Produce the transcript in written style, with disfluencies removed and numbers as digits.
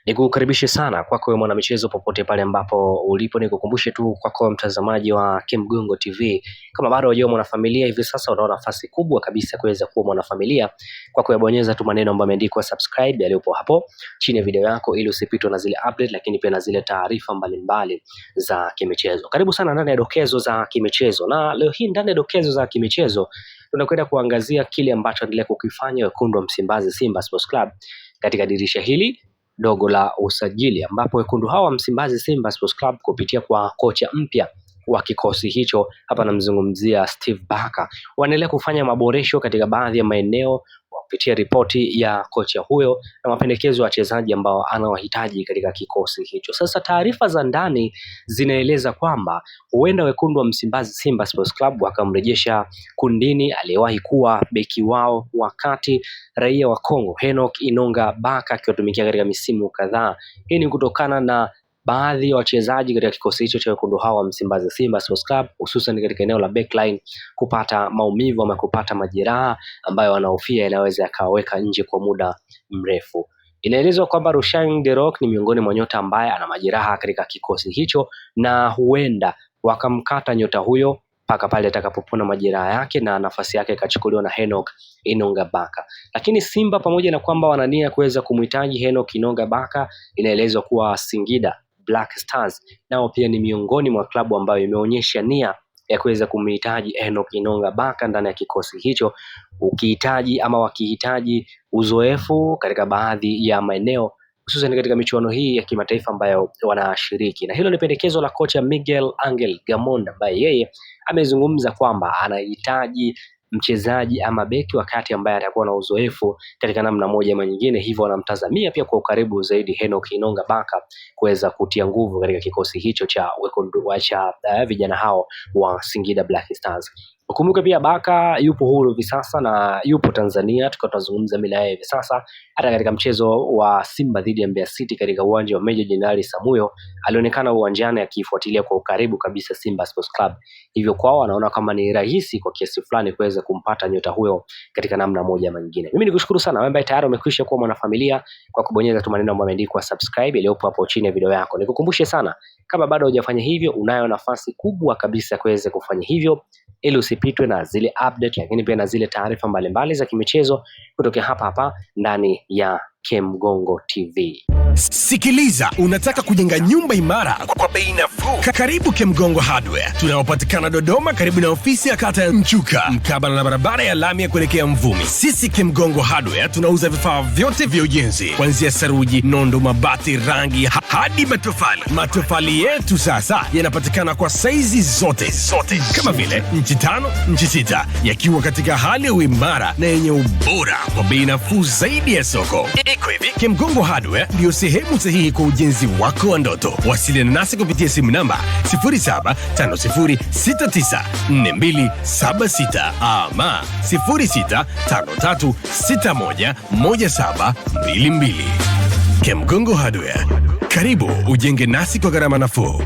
Nikukaribishe sana kwako wewe mwanamichezo popote pale ambapo ulipo. Nikukumbushe tu kwako mtazamaji wa Kemgongo TV, kama bado hujao mwanafamilia hivi sasa, unaona nafasi kubwa kabisa kuweza kuwa mwanafamilia kwa kuyabonyeza tu maneno ambayo yameandikwa subscribe yaliyopo hapo chini ya video yako, ili usipitwe na zile update, lakini pia na zile taarifa mbalimbali za kimichezo. Karibu sana ndani ya dokezo za kimichezo, na leo hii ndani ya dokezo za kimichezo tunakwenda kuangazia kile ambacho endelea kukifanya wekundu wa Msimbazi Simba Sports Club katika dirisha hili dogo la usajili, ambapo wekundu hawa Msimbazi Simba Sports Club kupitia kwa kocha mpya wa kikosi hicho, hapa namzungumzia Steve Barker, wanaendelea kufanya maboresho katika baadhi ya maeneo kupitia ripoti ya kocha huyo na mapendekezo ya wachezaji ambao anawahitaji katika kikosi hicho. Sasa taarifa za ndani zinaeleza kwamba huenda wekundu wa Msimbazi Simba Sports Club wakamrejesha kundini aliyewahi kuwa beki wao wakati raia wa Kongo Enoch Inonga Baka akiwatumikia katika misimu kadhaa. Hii ni kutokana na baadhi ya wachezaji katika kikosi hicho cha wekundu hawa Msimbazi Simba Sports Club, hususan katika eneo la backline kupata maumivu ama kupata majeraha ambayo wanahofia yanaweza yakaweka nje kwa muda mrefu. Inaelezwa kwamba Rushain De Reuck ni miongoni mwa nyota ambaye ana majeraha katika kikosi hicho, na huenda wakamkata nyota huyo mpaka pale atakapopona majeraha yake na nafasi yake ikachukuliwa na Enoch Inonga Baka. Lakini Simba pamoja na kwamba wanania kuweza kumhitaji Enoch Inonga Baka, inaelezwa kuwa Singida Black Stars nao pia ni miongoni mwa klabu ambayo imeonyesha nia ya kuweza kumhitaji Enoch Inonga Baka ndani ya kikosi hicho, ukihitaji ama wakihitaji uzoefu katika baadhi ya maeneo, hususan katika michuano hii ya kimataifa ambayo wanashiriki. Na hilo ni pendekezo la kocha Miguel Angel Gamonda, ambaye yeye amezungumza kwamba anahitaji mchezaji ama beki wakati ambaye atakuwa na uzoefu katika namna moja ama nyingine, hivyo wanamtazamia pia kwa ukaribu zaidi Enoch Inonga Baka kuweza kutia nguvu katika kikosi hicho cha wekundu cha vijana hao wa Singida Black Stars. Ukumbuke pia Baka yupo huru hivi sasa na yupo Tanzania, tunazungumza bila yeye hivi sasa. Hata katika mchezo wa Simba dhidi ya Mbeya City katika uwanja wa Meja Jenerali Samuyo alionekana uwanjani akifuatilia kwa ukaribu kabisa Simba Sports Club, hivyo kwao wanaona kama ni rahisi kwa kiasi fulani kuweza kumpata nyota huyo katika namna moja ama nyingine. Mimi nikushukuru sana wewe ambaye tayari umekwisha kuwa mwanafamilia kwa kubonyeza tu maneno ambayo yameandikwa subscribe yaliyopo hapo chini ya video yako. Nikukumbushe sana, kama bado hujafanya hivyo, unayo nafasi kubwa kabisa kuweza kufanya hivyo ili usipitwe na zile update, lakini pia na zile taarifa mbalimbali za kimichezo kutoka hapa ndani ya Kemgongo TV. Sikiliza, unataka kujenga nyumba imara kwa bei nafuu? Karibu Kemgongo Hardware. Tunaopatikana Dodoma karibu na ofisi ya kata ya Mchuka, mkabala na barabara ya lami ya kuelekea Mvumi. Sisi Kemgongo Hardware tunauza vifaa vyote vya ujenzi, kuanzia saruji, nondo, mabati, rangi hadi matofali. Matofali yetu sasa yanapatikana kwa saizi zote kama vile inchi 5, inchi 6, yakiwa katika hali ya uimara na yenye ubora kwa bei nafuu zaidi ya soko. Iko hivi, Kemgongo Hardware ndio sehemu sahihi kwa ujenzi wako wa ndoto. Wasiliana nasi kupitia simu namba 0750694276 ama 0653611722. Kemgongo Hardware, karibu ujenge nasi kwa gharama nafuu.